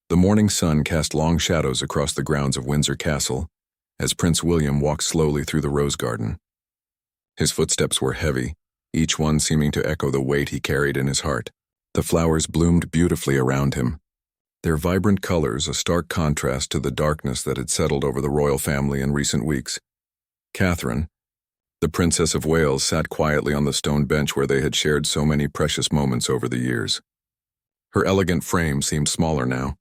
The morning sun cast long shadows across the grounds of Windsor Castle as Prince William walked slowly through the rose garden. His footsteps were heavy, each one seeming to echo the weight he carried in his heart. The flowers bloomed beautifully around him, their vibrant colors a stark contrast to the darkness that had settled over the royal family in recent weeks. Catherine, the Princess of Wales, sat quietly on the stone bench where they had shared so many precious moments over the years. Her elegant frame seemed smaller now,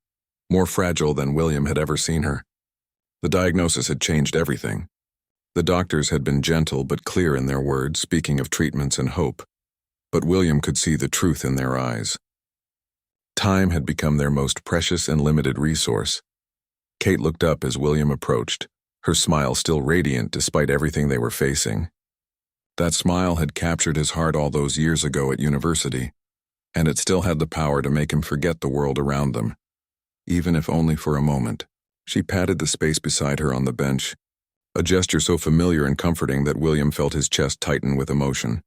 more fragile than William had ever seen her. The diagnosis had changed everything. The doctors had been gentle but clear in their words, speaking of treatments and hope. But William could see the truth in their eyes. Time had become their most precious and limited resource. Kate looked up as William approached, her smile still radiant despite everything they were facing. That smile had captured his heart all those years ago at university, and it still had the power to make him forget the world around them, even if only for a moment. She patted the space beside her on the bench, a gesture so familiar and comforting that William felt his chest tighten with emotion.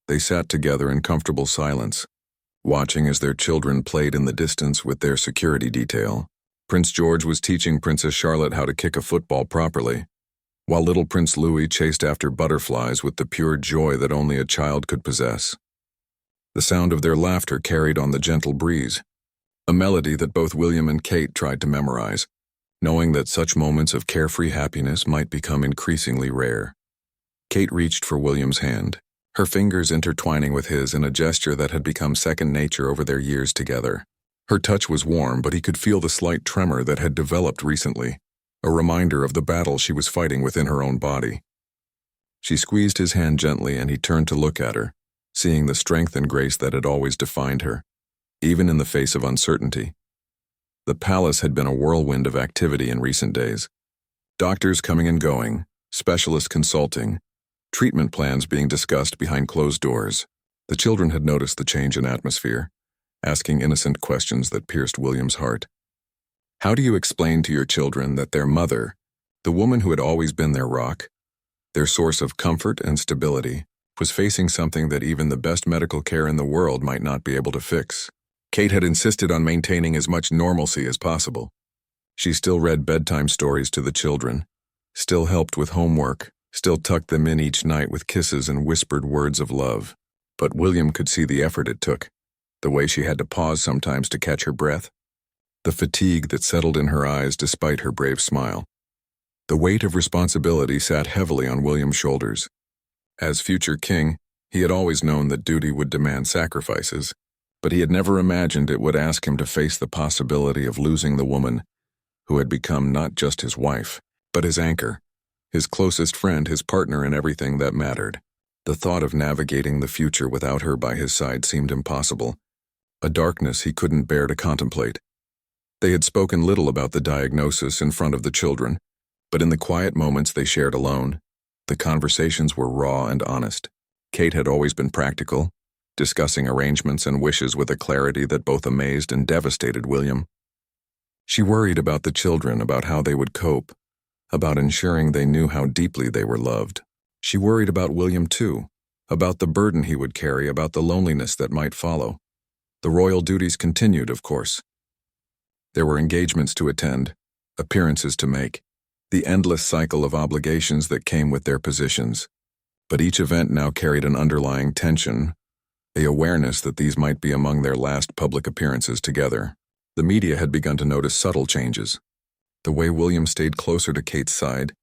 They sat together in comfortable silence, watching as their children played in the distance with their security detail. Prince George was teaching Princess Charlotte how to kick a football properly, while little Prince Louis chased after butterflies with the pure joy that only a child could possess. The sound of their laughter carried on the gentle breeze, a melody that both William and Kate tried to memorize, knowing that such moments of carefree happiness might become increasingly rare. Kate reached for William's hand, her fingers intertwining with his in a gesture that had become second nature over their years together. Her touch was warm, but he could feel the slight tremor that had developed recently, a reminder of the battle she was fighting within her own body. She squeezed his hand gently and he turned to look at her, seeing the strength and grace that had always defined her, even in the face of uncertainty. The palace had been a whirlwind of activity in recent days. Doctors coming and going, specialists consulting, treatment plans being discussed behind closed doors. The children had noticed the change in atmosphere, asking innocent questions that pierced William's heart. How do you explain to your children that their mother, the woman who had always been their rock, their source of comfort and stability, was facing something that even the best medical care in the world might not be able to fix? Kate had insisted on maintaining as much normalcy as possible. She still read bedtime stories to the children, still helped with homework, still tucked them in each night with kisses and whispered words of love. But William could see the effort it took, the way she had to pause sometimes to catch her breath, the fatigue that settled in her eyes despite her brave smile. The weight of responsibility sat heavily on William's shoulders. As future king, he had always known that duty would demand sacrifices, but he had never imagined it would ask him to face the possibility of losing the woman who had become not just his wife, but his anchor, his closest friend, his partner in everything that mattered. The thought of navigating the future without her by his side seemed impossible, a darkness he couldn't bear to contemplate. They had spoken little about the diagnosis in front of the children, but in the quiet moments they shared alone, the conversations were raw and honest. Kate had always been practical, discussing arrangements and wishes with a clarity that both amazed and devastated William. She worried about the children, about how they would cope, about ensuring they knew how deeply they were loved. She worried about William too, about the burden he would carry, about the loneliness that might follow. The royal duties continued, of course. There were engagements to attend, appearances to make, the endless cycle of obligations that came with their positions. But each event now carried an underlying tension, the awareness that these might be among their last public appearances together. The media had begun to notice subtle changes. The way William stayed closer to Kate's side,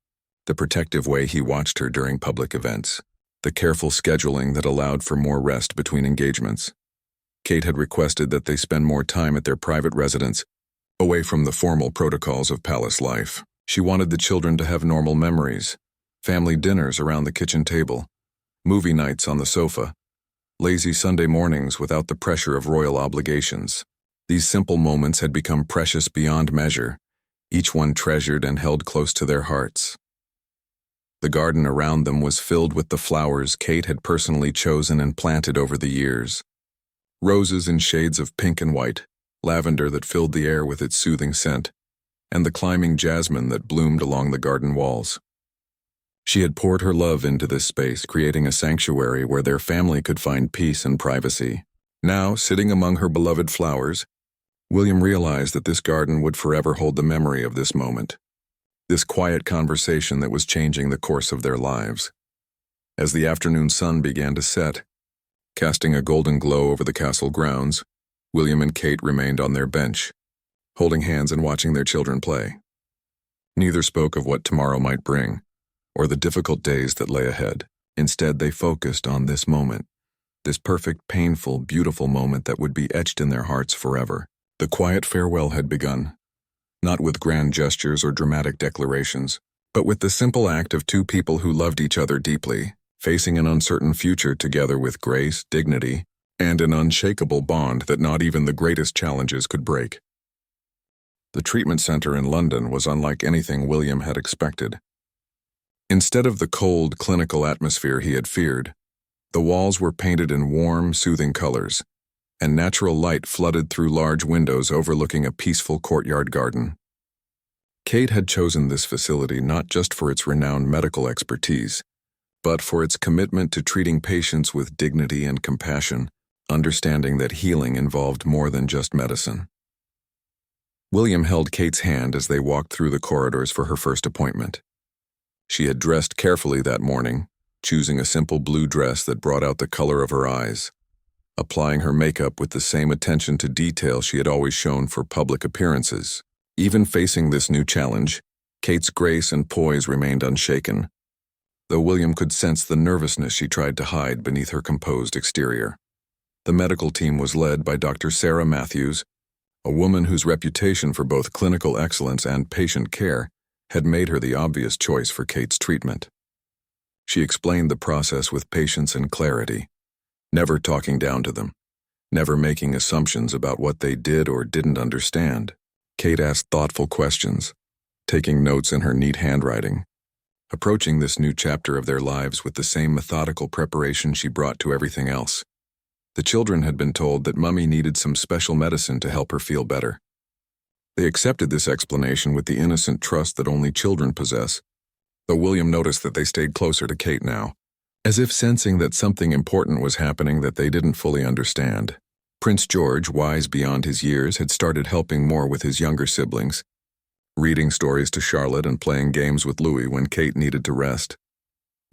the protective way he watched her during public events, the careful scheduling that allowed for more rest between engagements. Kate had requested that they spend more time at their private residence, away from the formal protocols of palace life. She wanted the children to have normal memories, family dinners around the kitchen table, movie nights on the sofa, lazy Sunday mornings without the pressure of royal obligations. These simple moments had become precious beyond measure, each one treasured and held close to their hearts. The garden around them was filled with the flowers Kate had personally chosen and planted over the years. Roses in shades of pink and white, lavender that filled the air with its soothing scent, and the climbing jasmine that bloomed along the garden walls. She had poured her love into this space, creating a sanctuary where their family could find peace and privacy. Now, sitting among her beloved flowers, William realized that this garden would forever hold the memory of this moment, this quiet conversation that was changing the course of their lives. As the afternoon sun began to set, casting a golden glow over the castle grounds, William and Kate remained on their bench, holding hands and watching their children play. Neither spoke of what tomorrow might bring, or the difficult days that lay ahead. Instead, they focused on this moment, this perfect, painful, beautiful moment that would be etched in their hearts forever. The quiet farewell had begun, not with grand gestures or dramatic declarations, but with the simple act of two people who loved each other deeply, facing an uncertain future together with grace, dignity, and an unshakable bond that not even the greatest challenges could break. The treatment center in London was unlike anything William had expected. Instead of the cold, clinical atmosphere he had feared, the walls were painted in warm, soothing colors, and natural light flooded through large windows overlooking a peaceful courtyard garden. Kate had chosen this facility not just for its renowned medical expertise, but for its commitment to treating patients with dignity and compassion, understanding that healing involved more than just medicine. William held Kate's hand as they walked through the corridors for her first appointment. She had dressed carefully that morning, choosing a simple blue dress that brought out the color of her eyes, applying her makeup with the same attention to detail she had always shown for public appearances. Even facing this new challenge, Kate's grace and poise remained unshaken, though William could sense the nervousness she tried to hide beneath her composed exterior. The medical team was led by Dr. Sarah Matthews, a woman whose reputation for both clinical excellence and patient care had made her the obvious choice for Kate's treatment. She explained the process with patience and clarity, never talking down to them, never making assumptions about what they did or didn't understand. Kate asked thoughtful questions, taking notes in her neat handwriting, approaching this new chapter of their lives with the same methodical preparation she brought to everything else. The children had been told that Mummy needed some special medicine to help her feel better. They accepted this explanation with the innocent trust that only children possess, though William noticed that they stayed closer to Kate now, as if sensing that something important was happening that they didn't fully understand. Prince George, wise beyond his years, had started helping more with his younger siblings, reading stories to Charlotte and playing games with Louis when Kate needed to rest.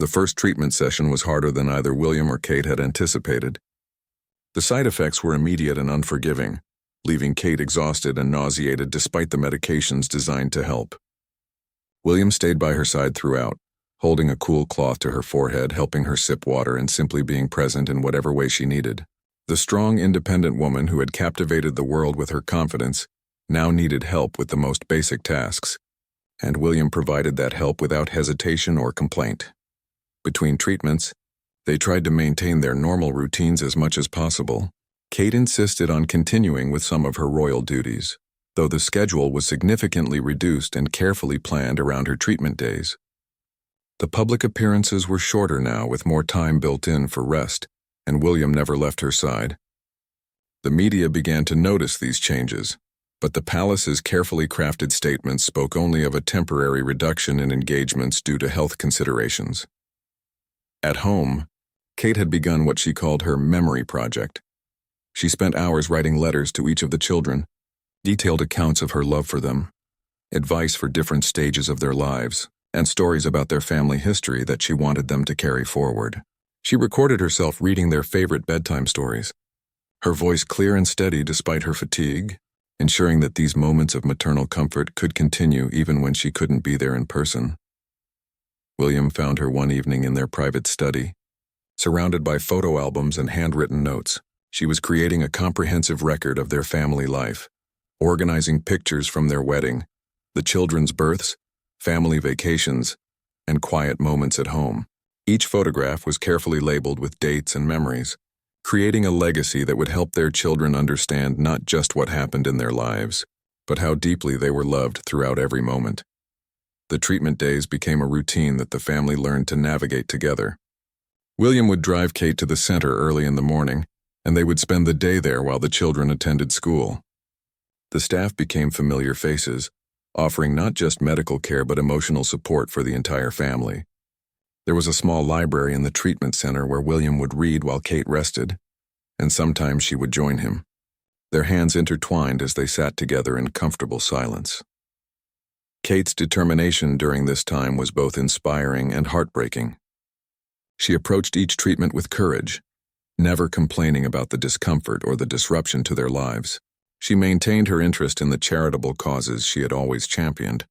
The first treatment session was harder than either William or Kate had anticipated. The side effects were immediate and unforgiving, leaving Kate exhausted and nauseated despite the medications designed to help. William stayed by her side throughout, holding a cool cloth to her forehead, helping her sip water and simply being present in whatever way she needed. The strong, independent woman who had captivated the world with her confidence now needed help with the most basic tasks, and William provided that help without hesitation or complaint. Between treatments, they tried to maintain their normal routines as much as possible. Kate insisted on continuing with some of her royal duties, though the schedule was significantly reduced and carefully planned around her treatment days. The public appearances were shorter now, with more time built in for rest, and William never left her side. The media began to notice these changes, but the palace's carefully crafted statements spoke only of a temporary reduction in engagements due to health considerations. At home, Kate had begun what she called her memory project. She spent hours writing letters to each of the children, detailed accounts of her love for them, advice for different stages of their lives, and stories about their family history that she wanted them to carry forward. She recorded herself reading their favorite bedtime stories, her voice clear and steady despite her fatigue, ensuring that these moments of maternal comfort could continue even when she couldn't be there in person. William found her one evening in their private study, surrounded by photo albums and handwritten notes. She was creating a comprehensive record of their family life, organizing pictures from their wedding, the children's births, family vacations, and quiet moments at home. Each photograph was carefully labeled with dates and memories, creating a legacy that would help their children understand not just what happened in their lives, but how deeply they were loved throughout every moment. The treatment days became a routine that the family learned to navigate together. William would drive Kate to the center early in the morning, and they would spend the day there while the children attended school. The staff became familiar faces, offering not just medical care but emotional support for the entire family. There was a small library in the treatment center where William would read while Kate rested, and sometimes she would join him, their hands intertwined as they sat together in comfortable silence. Kate's determination during this time was both inspiring and heartbreaking. She approached each treatment with courage, never complaining about the discomfort or the disruption to their lives. She maintained her interest in the charitable causes she had always championed,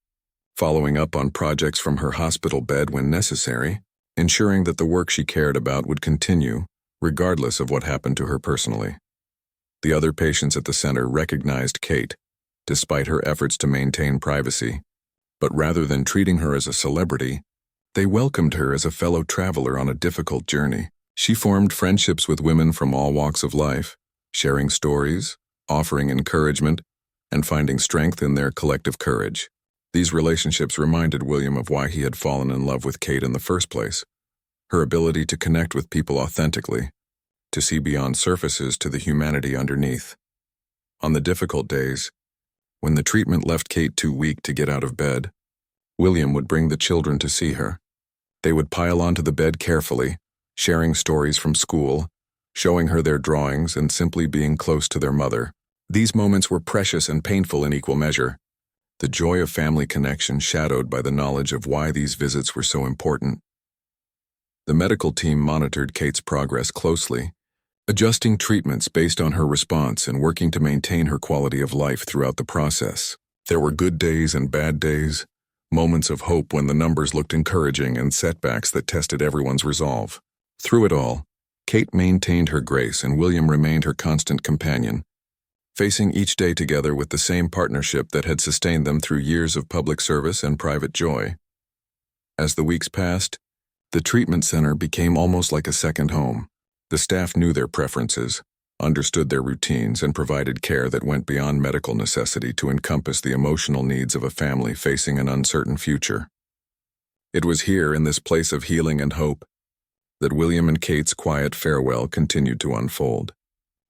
following up on projects from her hospital bed when necessary, ensuring that the work she cared about would continue, regardless of what happened to her personally. The other patients at the center recognized Kate, despite her efforts to maintain privacy, but rather than treating her as a celebrity, they welcomed her as a fellow traveler on a difficult journey. She formed friendships with women from all walks of life, sharing stories, offering encouragement, and finding strength in their collective courage. These relationships reminded William of why he had fallen in love with Kate in the first place: her ability to connect with people authentically, to see beyond surfaces to the humanity underneath. On the difficult days, when the treatment left Kate too weak to get out of bed, William would bring the children to see her. They would pile onto the bed carefully, sharing stories from school, showing her their drawings, and simply being close to their mother. These moments were precious and painful in equal measure, the joy of family connection shadowed by the knowledge of why these visits were so important. The medical team monitored Kate's progress closely, adjusting treatments based on her response and working to maintain her quality of life throughout the process. There were good days and bad days, moments of hope when the numbers looked encouraging and setbacks that tested everyone's resolve. Through it all, Kate maintained her grace and William remained her constant companion, facing each day together with the same partnership that had sustained them through years of public service and private joy. As the weeks passed, the treatment center became almost like a second home. The staff knew their preferences, understood their routines, and provided care that went beyond medical necessity to encompass the emotional needs of a family facing an uncertain future. It was here, in this place of healing and hope, that William and Kate's quiet farewell continued to unfold,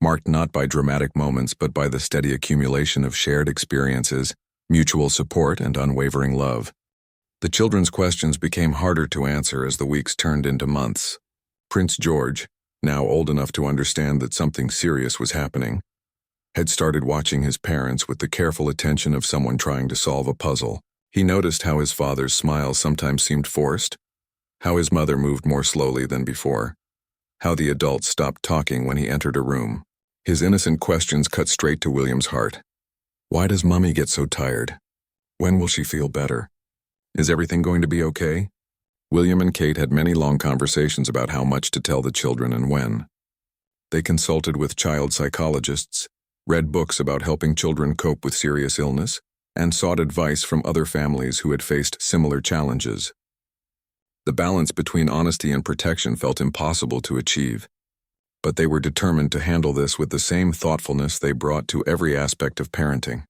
marked not by dramatic moments but by the steady accumulation of shared experiences, mutual support, and unwavering love. The children's questions became harder to answer as the weeks turned into months. Prince George, now old enough to understand that something serious was happening, had started watching his parents with the careful attention of someone trying to solve a puzzle. He noticed how his father's smile sometimes seemed forced, how his mother moved more slowly than before, how the adults stopped talking when he entered a room. His innocent questions cut straight to William's heart. Why does Mummy get so tired? When will she feel better? Is everything going to be okay? William and Kate had many long conversations about how much to tell the children and when. They consulted with child psychologists, read books about helping children cope with serious illness, and sought advice from other families who had faced similar challenges. The balance between honesty and protection felt impossible to achieve, but they were determined to handle this with the same thoughtfulness they brought to every aspect of parenting.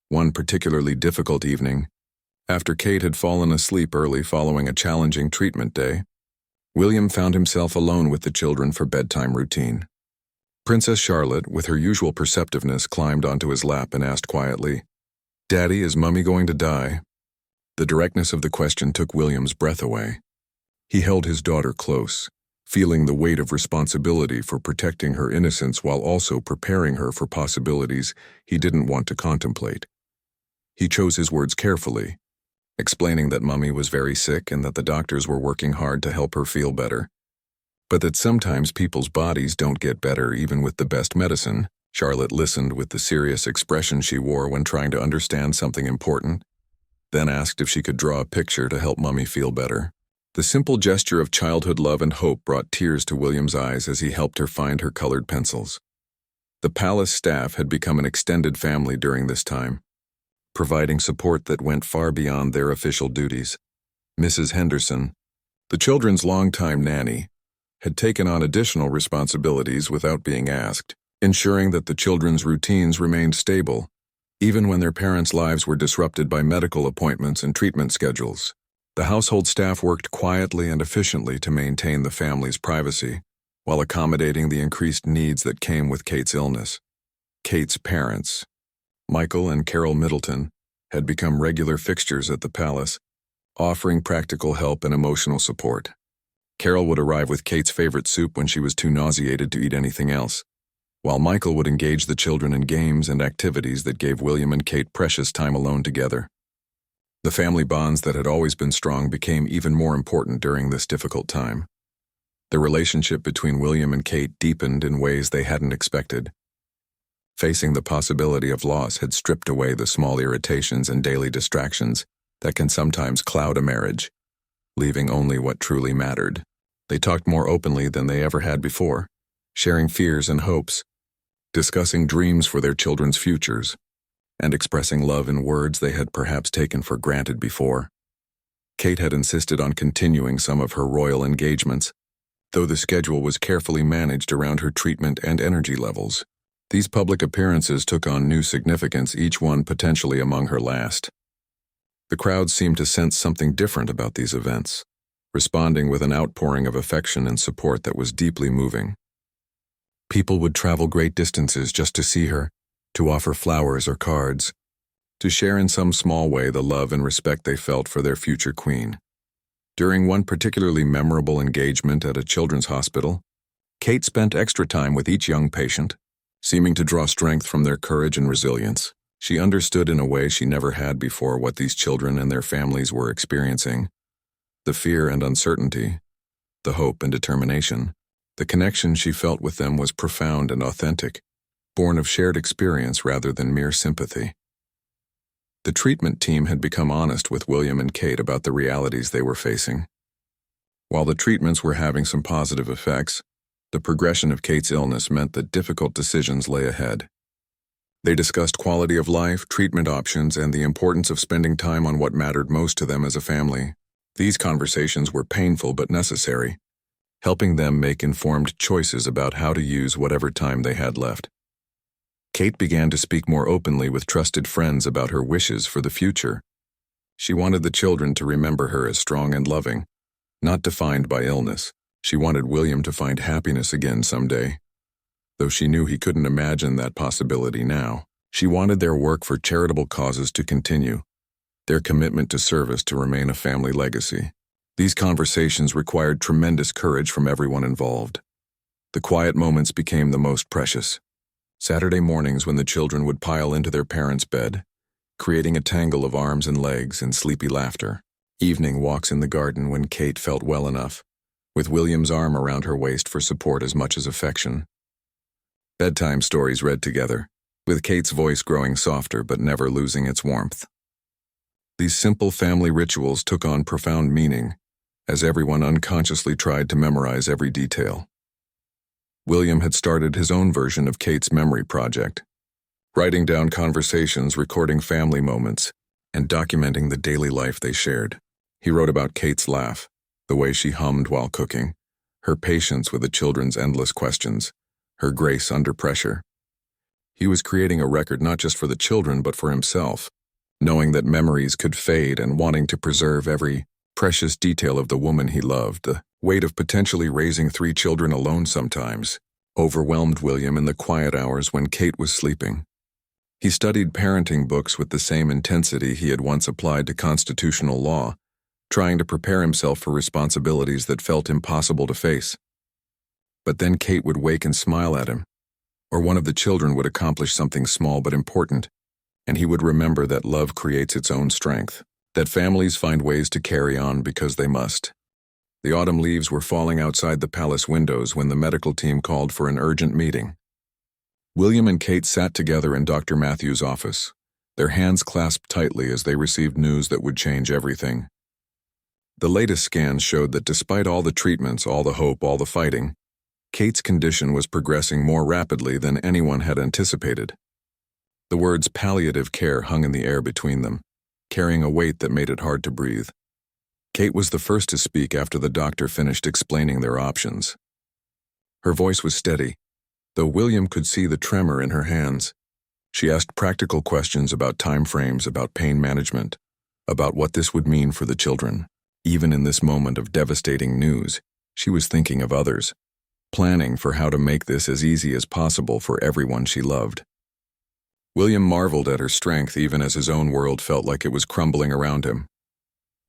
One particularly difficult evening, after Kate had fallen asleep early following a challenging treatment day, William found himself alone with the children for bedtime routine. Princess Charlotte, with her usual perceptiveness, climbed onto his lap and asked quietly, "Daddy, is Mummy going to die?" The directness of the question took William's breath away. He held his daughter close, feeling the weight of responsibility for protecting her innocence while also preparing her for possibilities he didn't want to contemplate. He chose his words carefully, explaining that Mummy was very sick and that the doctors were working hard to help her feel better, but that sometimes people's bodies don't get better even with the best medicine. Charlotte listened with the serious expression she wore when trying to understand something important, then asked if she could draw a picture to help Mummy feel better. The simple gesture of childhood love and hope brought tears to William's eyes as he helped her find her colored pencils. The palace staff had become an extended family during this time, providing support that went far beyond their official duties. Mrs. Henderson, the children's longtime nanny, had taken on additional responsibilities without being asked, ensuring that the children's routines remained stable, even when their parents' lives were disrupted by medical appointments and treatment schedules. The household staff worked quietly and efficiently to maintain the family's privacy, while accommodating the increased needs that came with Kate's illness. Kate's parents, Michael and Carol Middleton, had become regular fixtures at the palace, offering practical help and emotional support. Carol would arrive with Kate's favorite soup when she was too nauseated to eat anything else, while Michael would engage the children in games and activities that gave William and Kate precious time alone together. The family bonds that had always been strong became even more important during this difficult time. The relationship between William and Kate deepened in ways they hadn't expected. Facing the possibility of loss had stripped away the small irritations and daily distractions that can sometimes cloud a marriage, leaving only what truly mattered. They talked more openly than they ever had before, sharing fears and hopes, discussing dreams for their children's futures, and expressing love in words they had perhaps taken for granted before. Kate had insisted on continuing some of her royal engagements, though the schedule was carefully managed around her treatment and energy levels. These public appearances took on new significance, each one potentially among her last. The crowd seemed to sense something different about these events, responding with an outpouring of affection and support that was deeply moving. People would travel great distances just to see her, to offer flowers or cards, to share in some small way the love and respect they felt for their future queen. During one particularly memorable engagement at a children's hospital, Kate spent extra time with each young patient, seeming to draw strength from their courage and resilience. She understood in a way she never had before what these children and their families were experiencing: the fear and uncertainty, the hope and determination. The connection she felt with them was profound and authentic, born of shared experience rather than mere sympathy. The treatment team had become honest with William and Kate about the realities they were facing. While the treatments were having some positive effects, the progression of Kate's illness meant that difficult decisions lay ahead. They discussed quality of life, treatment options, and the importance of spending time on what mattered most to them as a family. These conversations were painful but necessary, helping them make informed choices about how to use whatever time they had left. Kate began to speak more openly with trusted friends about her wishes for the future. She wanted the children to remember her as strong and loving, not defined by illness. She wanted William to find happiness again someday, though she knew he couldn't imagine that possibility now. She wanted their work for charitable causes to continue, their commitment to service to remain a family legacy. These conversations required tremendous courage from everyone involved. The quiet moments became the most precious. Saturday mornings when the children would pile into their parents' bed, creating a tangle of arms and legs and sleepy laughter. Evening walks in the garden when Kate felt well enough, with William's arm around her waist for support as much as affection. Bedtime stories read together, with Kate's voice growing softer but never losing its warmth. These simple family rituals took on profound meaning, as everyone unconsciously tried to memorize every detail. William had started his own version of Kate's memory project, writing down conversations, recording family moments, and documenting the daily life they shared. He wrote about Kate's laugh, the way she hummed while cooking, her patience with the children's endless questions, her grace under pressure. He was creating a record not just for the children but for himself, knowing that memories could fade and wanting to preserve every precious detail of the woman he loved. The weight of potentially raising 3 children alone sometimes overwhelmed William in the quiet hours when Kate was sleeping. He studied parenting books with the same intensity he had once applied to constitutional law, trying to prepare himself for responsibilities that felt impossible to face. But then Kate would wake and smile at him, or one of the children would accomplish something small but important, and he would remember that love creates its own strength, that families find ways to carry on because they must. The autumn leaves were falling outside the palace windows when the medical team called for an urgent meeting. William and Kate sat together in Dr. Matthews' office, their hands clasped tightly as they received news that would change everything. The latest scans showed that despite all the treatments, all the hope, all the fighting, Kate's condition was progressing more rapidly than anyone had anticipated. The words palliative care hung in the air between them, carrying a weight that made it hard to breathe. Kate was the first to speak after the doctor finished explaining their options. Her voice was steady, though William could see the tremor in her hands. She asked practical questions about time frames, about pain management, about what this would mean for the children. Even in this moment of devastating news, she was thinking of others, planning for how to make this as easy as possible for everyone she loved. William marveled at her strength even as his own world felt like it was crumbling around him.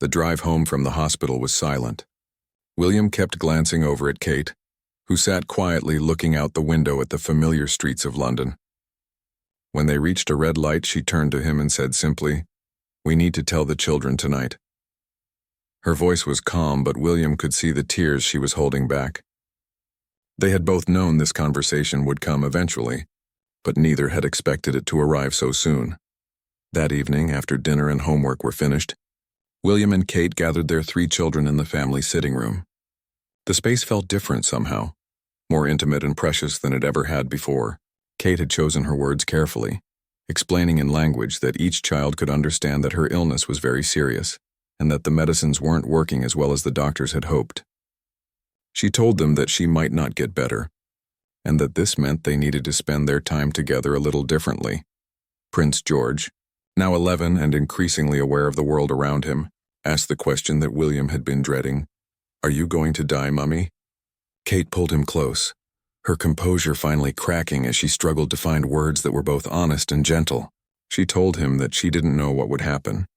The drive home from the hospital was silent. William kept glancing over at Kate, who sat quietly looking out the window at the familiar streets of London. When they reached a red light, she turned to him and said simply, "We need to tell the children tonight." Her voice was calm, but William could see the tears she was holding back. They had both known this conversation would come eventually, but neither had expected it to arrive so soon. That evening, after dinner and homework were finished, William and Kate gathered their 3 children in the family sitting room. The space felt different somehow, more intimate and precious than it ever had before. Kate had chosen her words carefully, explaining in language that each child could understand that her illness was very serious, and that the medicines weren't working as well as the doctors had hoped. She told them that she might not get better, and that this meant they needed to spend their time together a little differently. Prince George, now 11 and increasingly aware of the world around him, asked the question that William had been dreading. "Are you going to die, Mummy?" Kate pulled him close, her composure finally cracking as she struggled to find words that were both honest and gentle. She told him that she didn't know what would happen,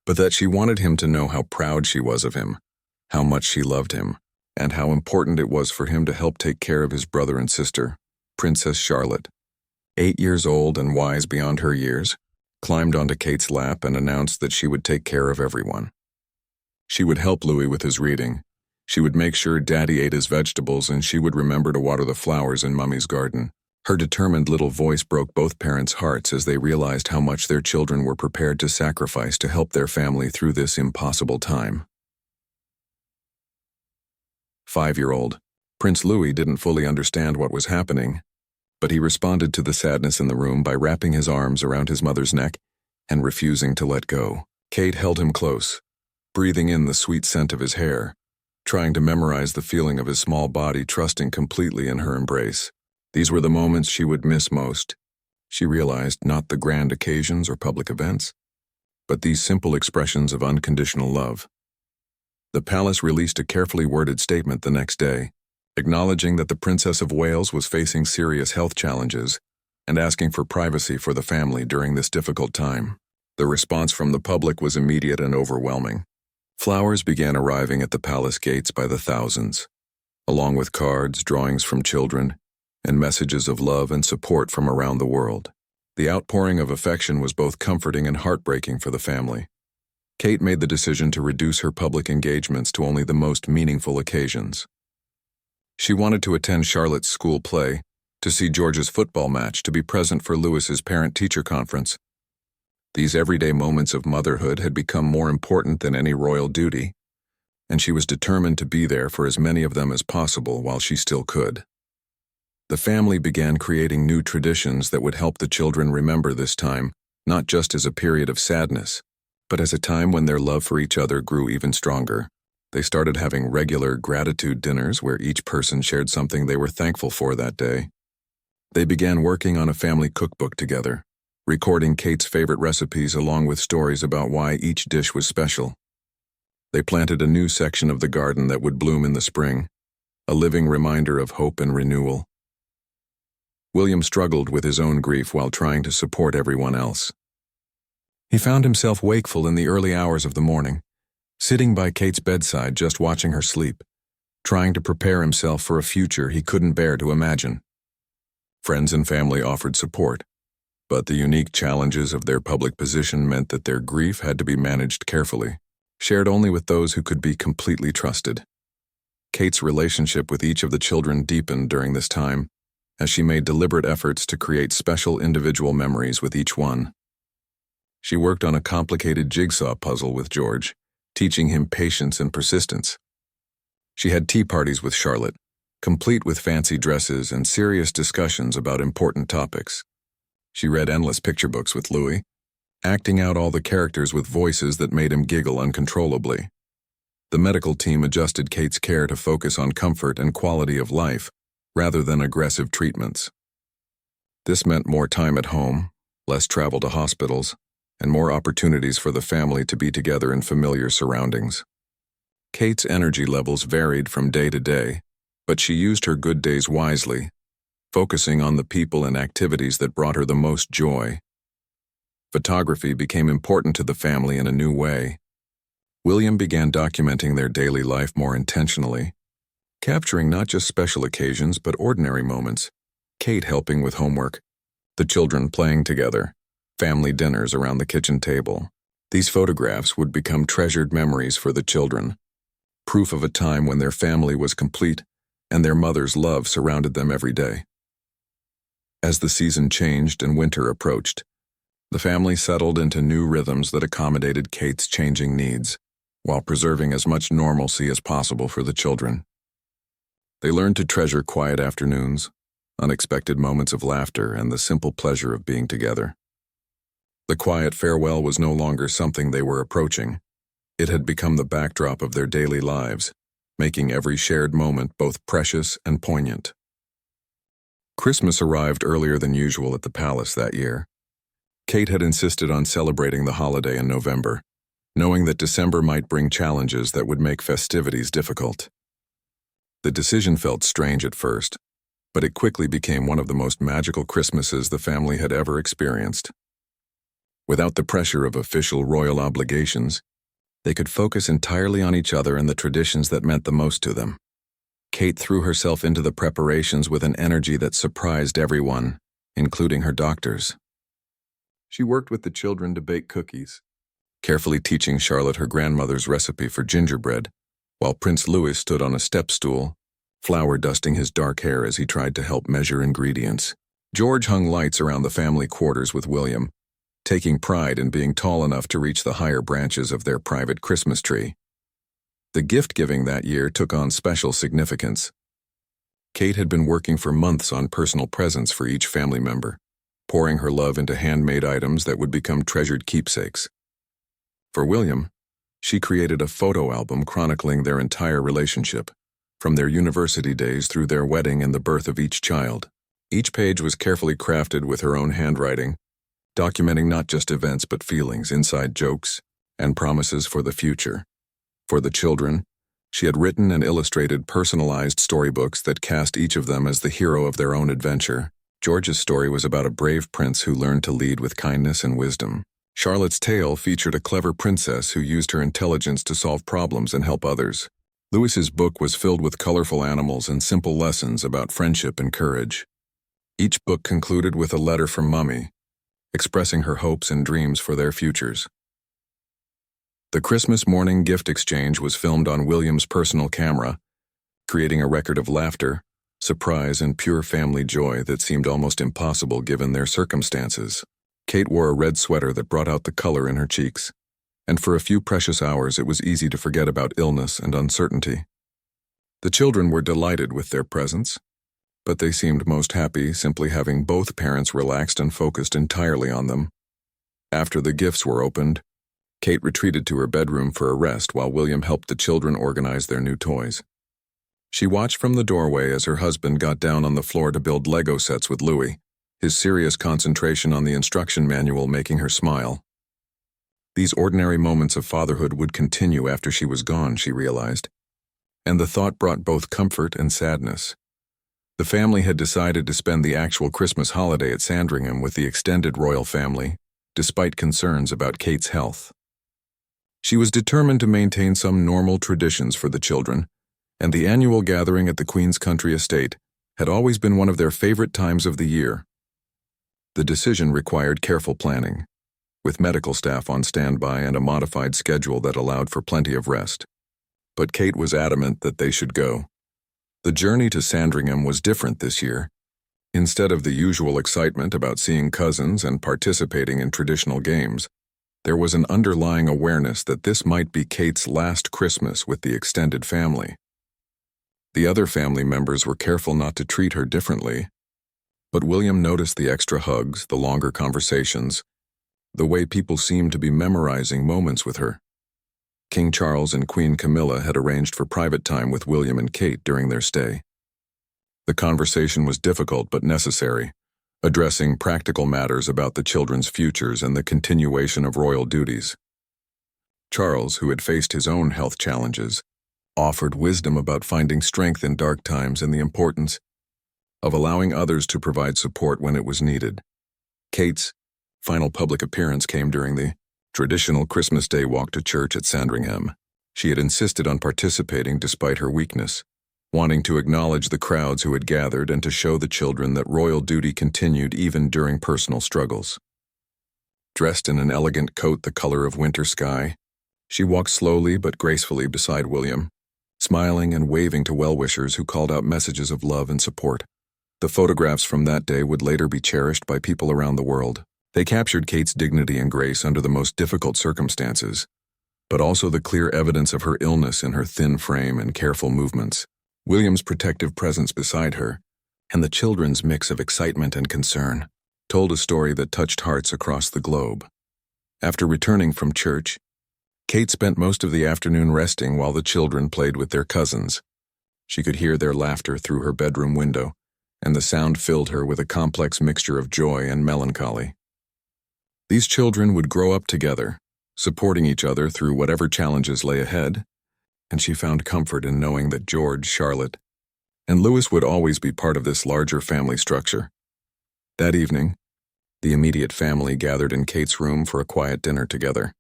but that she wanted him to know how proud she was of him, how much she loved him, and how important it was for him to help take care of his brother and sister. Princess Charlotte, 8 years old and wise beyond her years, climbed onto Kate's lap and announced that she would take care of everyone. She would help Louis with his reading. She would make sure Daddy ate his vegetables, and she would remember to water the flowers in Mummy's garden. Her determined little voice broke both parents' hearts as they realized how much their children were prepared to sacrifice to help their family through this impossible time. 5-year-old Prince Louis didn't fully understand what was happening, but he responded to the sadness in the room by wrapping his arms around his mother's neck and refusing to let go. Kate held him close, breathing in the sweet scent of his hair, trying to memorize the feeling of his small body, trusting completely in her embrace. These were the moments she would miss most. She realized not the grand occasions or public events, but these simple expressions of unconditional love. The palace released a carefully worded statement the next day, acknowledging that the Princess of Wales was facing serious health challenges and asking for privacy for the family during this difficult time. The response from the public was immediate and overwhelming. Flowers began arriving at the palace gates by the thousands, along with cards, drawings from children, and messages of love and support from around the world. The outpouring of affection was both comforting and heartbreaking for the family. Kate made the decision to reduce her public engagements to only the most meaningful occasions. She wanted to attend Charlotte's school play, to see George's football match, to be present for Louis's parent-teacher conference. These everyday moments of motherhood had become more important than any royal duty, and she was determined to be there for as many of them as possible while she still could. The family began creating new traditions that would help the children remember this time, not just as a period of sadness, but as a time when their love for each other grew even stronger. They started having regular gratitude dinners where each person shared something they were thankful for that day. They began working on a family cookbook together, recording Kate's favorite recipes along with stories about why each dish was special. They planted a new section of the garden that would bloom in the spring, a living reminder of hope and renewal. William struggled with his own grief while trying to support everyone else. He found himself wakeful in the early hours of the morning, sitting by Kate's bedside just watching her sleep, trying to prepare himself for a future he couldn't bear to imagine. Friends and family offered support, but the unique challenges of their public position meant that their grief had to be managed carefully, shared only with those who could be completely trusted. Kate's relationship with each of the children deepened during this time, as she made deliberate efforts to create special individual memories with each one. She worked on a complicated jigsaw puzzle with George, teaching him patience and persistence. She had tea parties with Charlotte, complete with fancy dresses and serious discussions about important topics. She read endless picture books with Louis, acting out all the characters with voices that made him giggle uncontrollably. The medical team adjusted Kate's care to focus on comfort and quality of life, rather than aggressive treatments. This meant more time at home, less travel to hospitals, and more opportunities for the family to be together in familiar surroundings. Kate's energy levels varied from day to day, but she used her good days wisely, focusing on the people and activities that brought her the most joy. Photography became important to the family in a new way. William began documenting their daily life more intentionally, capturing not just special occasions but ordinary moments. Kate helping with homework, the children playing together, family dinners around the kitchen table. These photographs would become treasured memories for the children, proof of a time when their family was complete and their mother's love surrounded them every day. As the season changed and winter approached, the family settled into new rhythms that accommodated Kate's changing needs, while preserving as much normalcy as possible for the children. They learned to treasure quiet afternoons, unexpected moments of laughter, and the simple pleasure of being together. The quiet farewell was no longer something they were approaching. It had become the backdrop of their daily lives, making every shared moment both precious and poignant. Christmas arrived earlier than usual at the palace that year. Kate had insisted on celebrating the holiday in November, knowing that December might bring challenges that would make festivities difficult. The decision felt strange at first, but it quickly became one of the most magical Christmases the family had ever experienced. Without the pressure of official royal obligations, they could focus entirely on each other and the traditions that meant the most to them. Kate threw herself into the preparations with an energy that surprised everyone, including her doctors. She worked with the children to bake cookies, carefully teaching Charlotte her grandmother's recipe for gingerbread, while Prince Louis stood on a step stool, flour dusting his dark hair as he tried to help measure ingredients. George hung lights around the family quarters with William, taking pride in being tall enough to reach the higher branches of their private Christmas tree. The gift-giving that year took on special significance. Kate had been working for months on personal presents for each family member, pouring her love into handmade items that would become treasured keepsakes. For William, she created a photo album chronicling their entire relationship, from their university days through their wedding and the birth of each child. Each page was carefully crafted with her own handwriting, documenting not just events but feelings, inside jokes, and promises for the future. For the children, she had written and illustrated personalized storybooks that cast each of them as the hero of their own adventure. George's story was about a brave prince who learned to lead with kindness and wisdom. Charlotte's tale featured a clever princess who used her intelligence to solve problems and help others. Louis's book was filled with colorful animals and simple lessons about friendship and courage. Each book concluded with a letter from Mummy, expressing her hopes and dreams for their futures. The Christmas morning gift exchange was filmed on William's personal camera, creating a record of laughter, surprise, and pure family joy that seemed almost impossible given their circumstances. Kate wore a red sweater that brought out the color in her cheeks, and for a few precious hours it was easy to forget about illness and uncertainty. The children were delighted with their presents, but they seemed most happy simply having both parents relaxed and focused entirely on them. After the gifts were opened, Kate retreated to her bedroom for a rest while William helped the children organize their new toys. She watched from the doorway as her husband got down on the floor to build Lego sets with Louis, his serious concentration on the instruction manual making her smile. These ordinary moments of fatherhood would continue after she was gone, she realized, and the thought brought both comfort and sadness. The family had decided to spend the actual Christmas holiday at Sandringham with the extended royal family, despite concerns about Kate's health. She was determined to maintain some normal traditions for the children, and the annual gathering at the Queen's country estate had always been one of their favorite times of the year. The decision required careful planning, with medical staff on standby and a modified schedule that allowed for plenty of rest. But Kate was adamant that they should go. The journey to Sandringham was different this year. Instead of the usual excitement about seeing cousins and participating in traditional games, there was an underlying awareness that this might be Kate's last Christmas with the extended family. The other family members were careful not to treat her differently, but William noticed the extra hugs, the longer conversations, the way people seemed to be memorizing moments with her. King Charles and Queen Camilla had arranged for private time with William and Kate during their stay. The conversation was difficult but necessary, addressing practical matters about the children's futures and the continuation of royal duties. Charles, who had faced his own health challenges, offered wisdom about finding strength in dark times and the importance of allowing others to provide support when it was needed. Kate's final public appearance came during the traditional Christmas Day walk to church at Sandringham. She had insisted on participating despite her weakness, wanting to acknowledge the crowds who had gathered and to show the children that royal duty continued even during personal struggles. Dressed in an elegant coat the color of winter sky, she walked slowly but gracefully beside William, smiling and waving to well-wishers who called out messages of love and support. The photographs from that day would later be cherished by people around the world. They captured Kate's dignity and grace under the most difficult circumstances, but also the clear evidence of her illness in her thin frame and careful movements, William's protective presence beside her, and the children's mix of excitement and concern, told a story that touched hearts across the globe. After returning from church, Kate spent most of the afternoon resting while the children played with their cousins. She could hear their laughter through her bedroom window, and the sound filled her with a complex mixture of joy and melancholy. These children would grow up together, supporting each other through whatever challenges lay ahead, and she found comfort in knowing that George, Charlotte, and Louis would always be part of this larger family structure. That evening, the immediate family gathered in Kate's room for a quiet dinner together.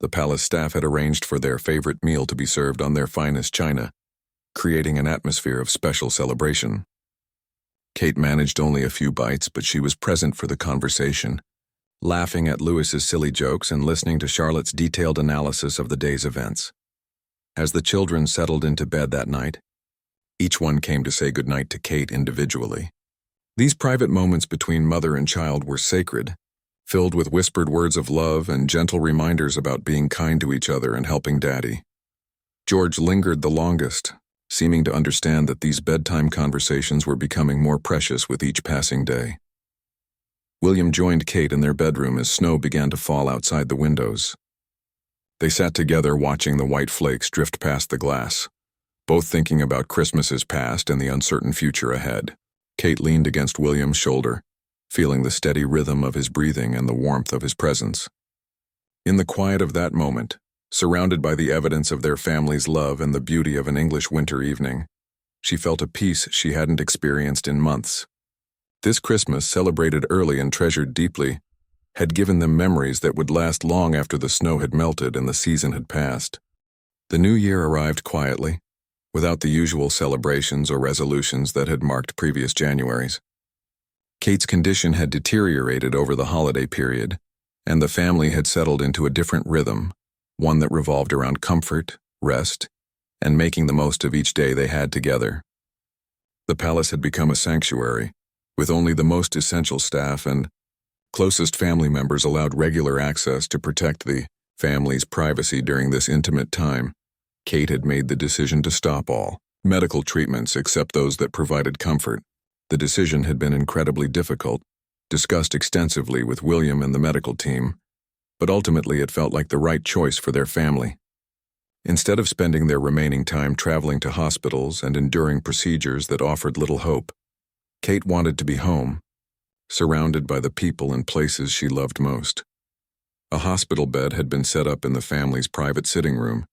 The palace staff had arranged for their favorite meal to be served on their finest china, creating an atmosphere of special celebration. Kate managed only a few bites, but she was present for the conversation, laughing at Louis's silly jokes and listening to Charlotte's detailed analysis of the day's events. As the children settled into bed that night, each one came to say goodnight to Kate individually. These private moments between mother and child were sacred, filled with whispered words of love and gentle reminders about being kind to each other and helping Daddy. George lingered the longest, seeming to understand that these bedtime conversations were becoming more precious with each passing day. William joined Kate in their bedroom as snow began to fall outside the windows. They sat together watching the white flakes drift past the glass, both thinking about Christmases past and the uncertain future ahead. Kate leaned against William's shoulder, feeling the steady rhythm of his breathing and the warmth of his presence. In the quiet of that moment, surrounded by the evidence of their family's love and the beauty of an English winter evening, she felt a peace she hadn't experienced in months. This Christmas, celebrated early and treasured deeply, had given them memories that would last long after the snow had melted and the season had passed. The new year arrived quietly, without the usual celebrations or resolutions that had marked previous Januaries. Kate's condition had deteriorated over the holiday period, and the family had settled into a different rhythm, one that revolved around comfort, rest, and making the most of each day they had together. The palace had become a sanctuary, with only the most essential staff and closest family members allowed regular access to protect the family's privacy during this intimate time. Kate had made the decision to stop all medical treatments except those that provided comfort. The decision had been incredibly difficult, discussed extensively with William and the medical team, but ultimately it felt like the right choice for their family. Instead of spending their remaining time traveling to hospitals and enduring procedures that offered little hope, Kate wanted to be home, surrounded by the people and places she loved most. A hospital bed had been set up in the family's private sitting room,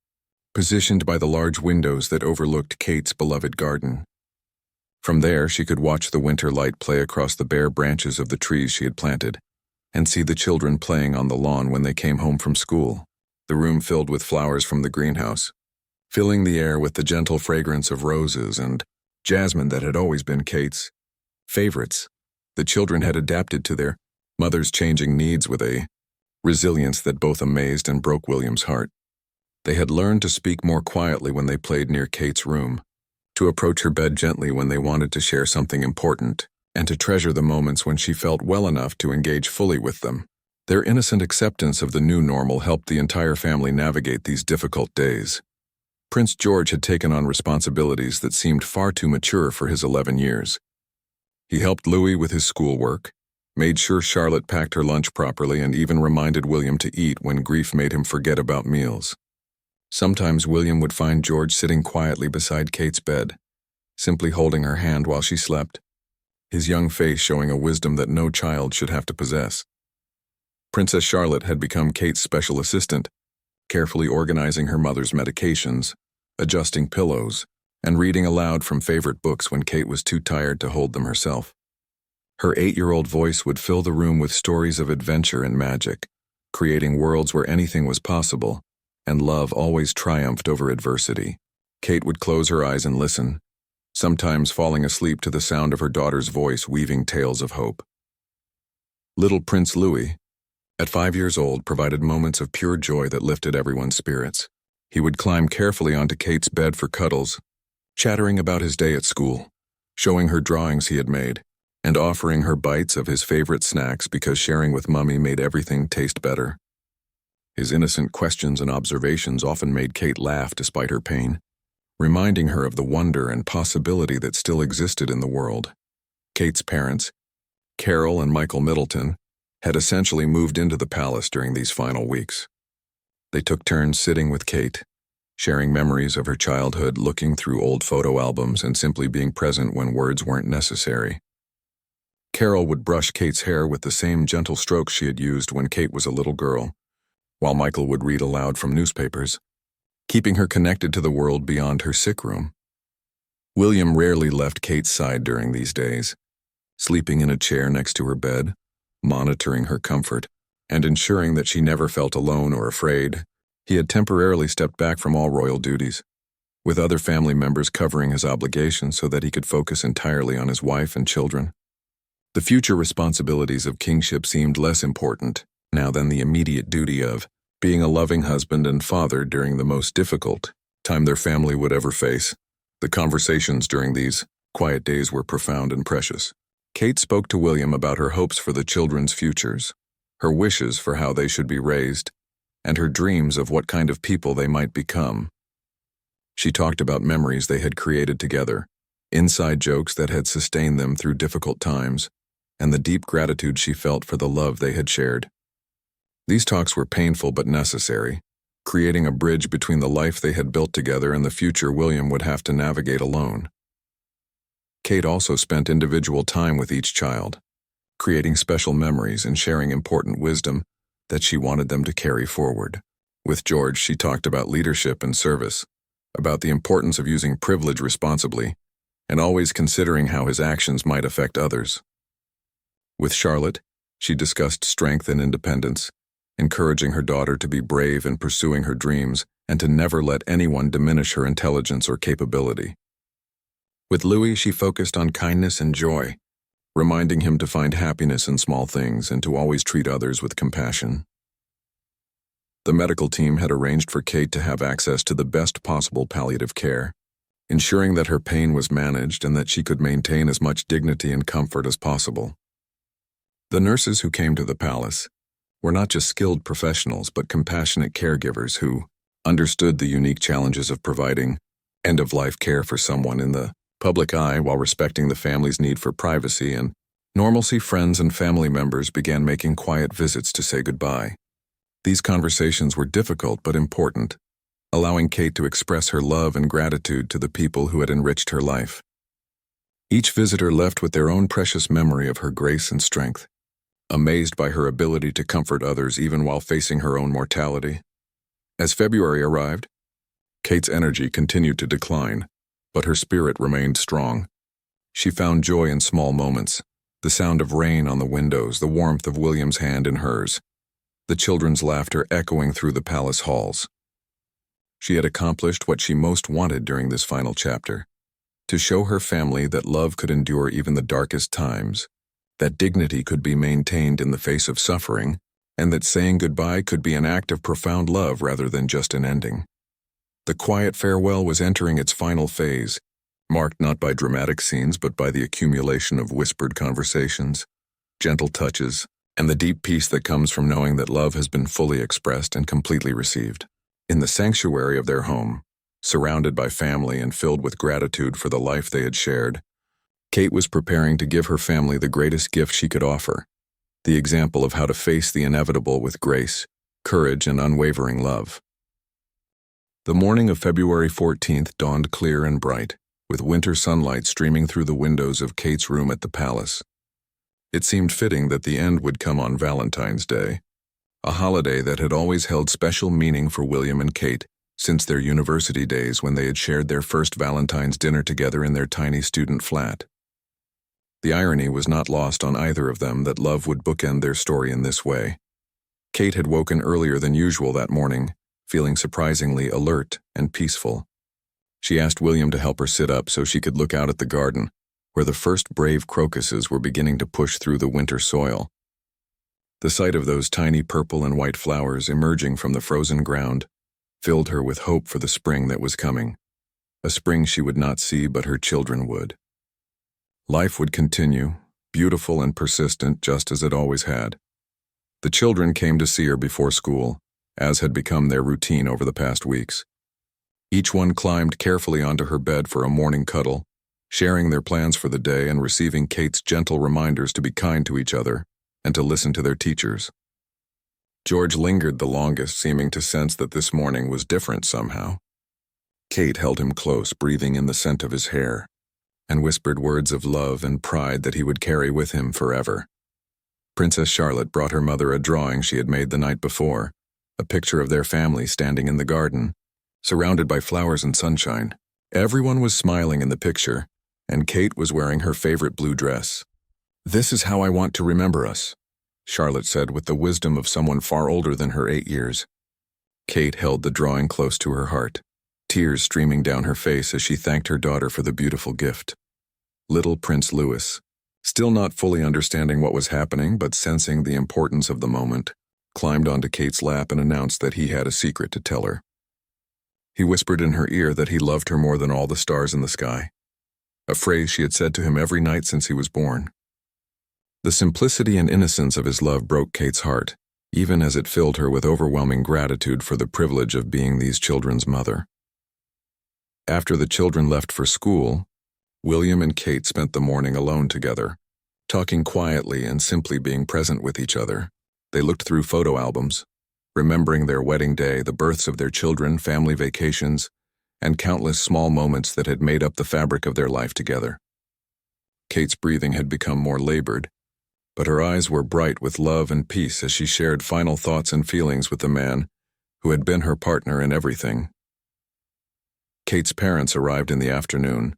positioned by the large windows that overlooked Kate's beloved garden. From there, she could watch the winter light play across the bare branches of the trees she had planted, and see the children playing on the lawn when they came home from school. The room filled with flowers from the greenhouse, filling the air with the gentle fragrance of roses and jasmine that had always been Kate's favorites. The children had adapted to their mother's changing needs with a resilience that both amazed and broke William's heart. They had learned to speak more quietly when they played near Kate's room, to approach her bed gently when they wanted to share something important, and to treasure the moments when she felt well enough to engage fully with them. Their innocent acceptance of the new normal helped the entire family navigate these difficult days. Prince George had taken on responsibilities that seemed far too mature for his 11 years. He helped Louis with his schoolwork, made sure Charlotte packed her lunch properly, and even reminded William to eat when grief made him forget about meals. Sometimes William would find George sitting quietly beside Kate's bed, simply holding her hand while she slept, his young face showing a wisdom that no child should have to possess. Princess Charlotte had become Kate's special assistant, carefully organizing her mother's medications, adjusting pillows, and reading aloud from favorite books when Kate was too tired to hold them herself. Her 8-year-old voice would fill the room with stories of adventure and magic, creating worlds where anything was possible, and love always triumphed over adversity. Kate would close her eyes and listen, sometimes falling asleep to the sound of her daughter's voice weaving tales of hope. Little Prince Louis, at 5 years old, provided moments of pure joy that lifted everyone's spirits. He would climb carefully onto Kate's bed for cuddles, chattering about his day at school, showing her drawings he had made, and offering her bites of his favorite snacks because sharing with Mummy made everything taste better. His innocent questions and observations often made Kate laugh despite her pain, reminding her of the wonder and possibility that still existed in the world. Kate's parents, Carol and Michael Middleton, had essentially moved into the palace during these final weeks. They took turns sitting with Kate, sharing memories of her childhood, looking through old photo albums, and simply being present when words weren't necessary. Carol would brush Kate's hair with the same gentle strokes she had used when Kate was a little girl, while Michael would read aloud from newspapers, keeping her connected to the world beyond her sick room. William rarely left Kate's side during these days, sleeping in a chair next to her bed, monitoring her comfort, and ensuring that she never felt alone or afraid. He had temporarily stepped back from all royal duties, with other family members covering his obligations so that he could focus entirely on his wife and children. The future responsibilities of kingship seemed less important now than the immediate duty of being a loving husband and father during the most difficult time their family would ever face. The conversations during these quiet days were profound and precious. Kate spoke to William about her hopes for the children's futures, her wishes for how they should be raised, and her dreams of what kind of people they might become. She talked about memories they had created together, inside jokes that had sustained them through difficult times, and the deep gratitude she felt for the love they had shared. These talks were painful but necessary, creating a bridge between the life they had built together and the future William would have to navigate alone. Kate also spent individual time with each child, creating special memories and sharing important wisdom that she wanted them to carry forward. With George, she talked about leadership and service, about the importance of using privilege responsibly, and always considering how his actions might affect others. With Charlotte, she discussed strength and independence, encouraging her daughter to be brave in pursuing her dreams and to never let anyone diminish her intelligence or capability. With Louis, she focused on kindness and joy, reminding him to find happiness in small things and to always treat others with compassion. The medical team had arranged for Kate to have access to the best possible palliative care, ensuring that her pain was managed and that she could maintain as much dignity and comfort as possible. The nurses who came to the palace were not just skilled professionals but compassionate caregivers who understood the unique challenges of providing end-of-life care for someone in the public eye while respecting the family's need for privacy and normalcy. Friends and family members began making quiet visits to say goodbye. These conversations were difficult but important, allowing Kate to express her love and gratitude to the people who had enriched her life. Each visitor left with their own precious memory of her grace and strength, amazed by her ability to comfort others even while facing her own mortality. As February arrived, Kate's energy continued to decline, but her spirit remained strong. She found joy in small moments, the sound of rain on the windows, the warmth of William's hand in hers, the children's laughter echoing through the palace halls. She had accomplished what she most wanted during this final chapter, to show her family that love could endure even the darkest times, that dignity could be maintained in the face of suffering, and that saying goodbye could be an act of profound love rather than just an ending. The quiet farewell was entering its final phase, marked not by dramatic scenes but by the accumulation of whispered conversations, gentle touches, and the deep peace that comes from knowing that love has been fully expressed and completely received. In the sanctuary of their home, surrounded by family and filled with gratitude for the life they had shared, Kate was preparing to give her family the greatest gift she could offer, the example of how to face the inevitable with grace, courage, and unwavering love. The morning of February 14th dawned clear and bright, with winter sunlight streaming through the windows of Kate's room at the palace. It seemed fitting that the end would come on Valentine's Day, a holiday that had always held special meaning for William and Kate since their university days when they had shared their first Valentine's dinner together in their tiny student flat. The irony was not lost on either of them that love would bookend their story in this way. Kate had woken earlier than usual that morning, feeling surprisingly alert and peaceful. She asked William to help her sit up so she could look out at the garden, where the first brave crocuses were beginning to push through the winter soil. The sight of those tiny purple and white flowers emerging from the frozen ground filled her with hope for the spring that was coming, a spring she would not see but her children would. Life would continue, beautiful and persistent just as it always had. The children came to see her before school, as had become their routine over the past weeks. Each one climbed carefully onto her bed for a morning cuddle, sharing their plans for the day and receiving Kate's gentle reminders to be kind to each other and to listen to their teachers. George lingered the longest, seeming to sense that this morning was different somehow. Kate held him close, breathing in the scent of his hair, and whispered words of love and pride that he would carry with him forever. Princess Charlotte brought her mother a drawing she had made the night before, a picture of their family standing in the garden, surrounded by flowers and sunshine. Everyone was smiling in the picture, and Kate was wearing her favorite blue dress. "This is how I want to remember us," Charlotte said with the wisdom of someone far older than her 8 years. Kate held the drawing close to her heart, tears streaming down her face as she thanked her daughter for the beautiful gift. Little Prince Louis, still not fully understanding what was happening but sensing the importance of the moment, climbed onto Kate's lap and announced that he had a secret to tell her. He whispered in her ear that he loved her more than all the stars in the sky, a phrase she had said to him every night since he was born. The simplicity and innocence of his love broke Kate's heart, even as it filled her with overwhelming gratitude for the privilege of being these children's mother. After the children left for school, William and Kate spent the morning alone together, talking quietly and simply being present with each other. They looked through photo albums, remembering their wedding day, the births of their children, family vacations, and countless small moments that had made up the fabric of their life together. Kate's breathing had become more labored, but her eyes were bright with love and peace as she shared final thoughts and feelings with the man who had been her partner in everything. Kate's parents arrived in the afternoon,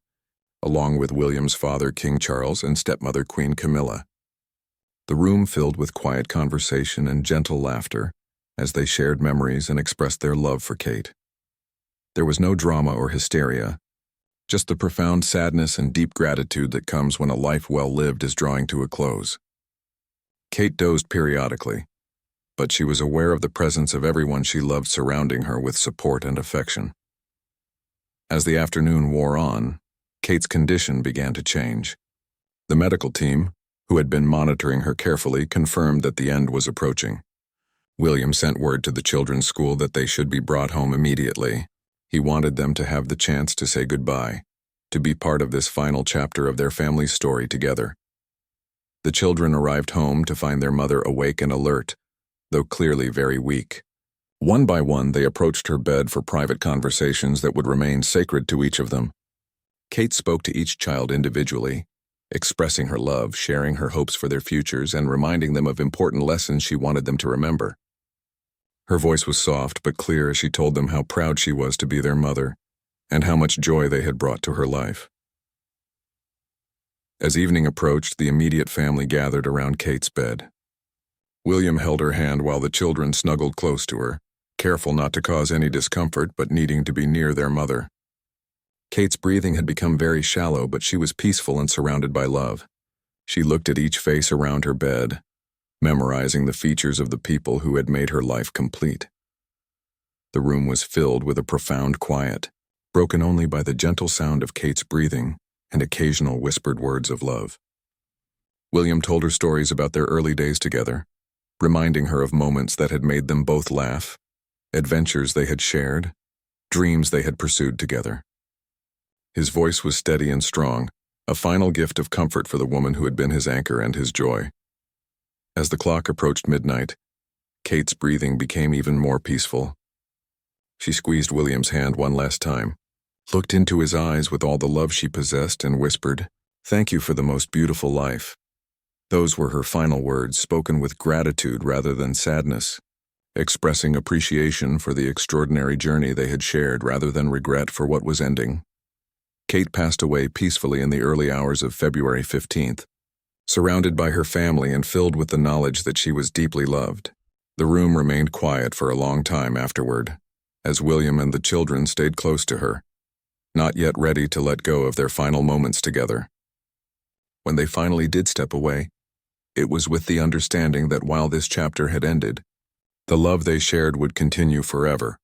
along with William's father, King Charles, and stepmother, Queen Camilla. The room filled with quiet conversation and gentle laughter as they shared memories and expressed their love for Kate. There was no drama or hysteria, just the profound sadness and deep gratitude that comes when a life well lived is drawing to a close. Kate dozed periodically, but she was aware of the presence of everyone she loved surrounding her with support and affection. As the afternoon wore on, Kate's condition began to change. The medical team, who had been monitoring her carefully, confirmed that the end was approaching. William sent word to the children's school that they should be brought home immediately. He wanted them to have the chance to say goodbye, to be part of this final chapter of their family's story together. The children arrived home to find their mother awake and alert, though clearly very weak. One by one, they approached her bed for private conversations that would remain sacred to each of them. Kate spoke to each child individually, expressing her love, sharing her hopes for their futures, and reminding them of important lessons she wanted them to remember. Her voice was soft but clear as she told them how proud she was to be their mother, and how much joy they had brought to her life. As evening approached, the immediate family gathered around Kate's bed. William held her hand while the children snuggled close to her, careful not to cause any discomfort but needing to be near their mother. Kate's breathing had become very shallow, but she was peaceful and surrounded by love. She looked at each face around her bed, memorizing the features of the people who had made her life complete. The room was filled with a profound quiet, broken only by the gentle sound of Kate's breathing and occasional whispered words of love. William told her stories about their early days together, reminding her of moments that had made them both laugh, adventures they had shared, dreams they had pursued together. His voice was steady and strong, a final gift of comfort for the woman who had been his anchor and his joy. As the clock approached midnight, Kate's breathing became even more peaceful. She squeezed William's hand one last time, looked into his eyes with all the love she possessed, and whispered, "Thank you for the most beautiful life." Those were her final words, spoken with gratitude rather than sadness, expressing appreciation for the extraordinary journey they had shared rather than regret for what was ending. Kate passed away peacefully in the early hours of February 15th, surrounded by her family and filled with the knowledge that she was deeply loved. The room remained quiet for a long time afterward, as William and the children stayed close to her, not yet ready to let go of their final moments together. When they finally did step away, it was with the understanding that while this chapter had ended, the love they shared would continue forever.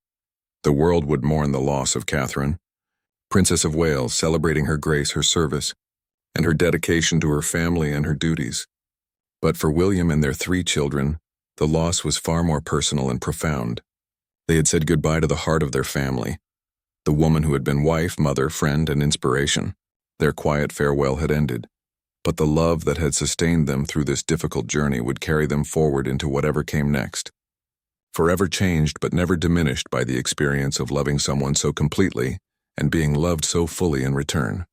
The world would mourn the loss of Catherine, Princess of Wales, celebrating her grace, her service, and her dedication to her family and her duties. But for William and their 3 children, the loss was far more personal and profound. They had said goodbye to the heart of their family, the woman who had been wife, mother, friend, and inspiration. Their quiet farewell had ended, but the love that had sustained them through this difficult journey would carry them forward into whatever came next. Forever changed but never diminished by the experience of loving someone so completely and being loved so fully in return.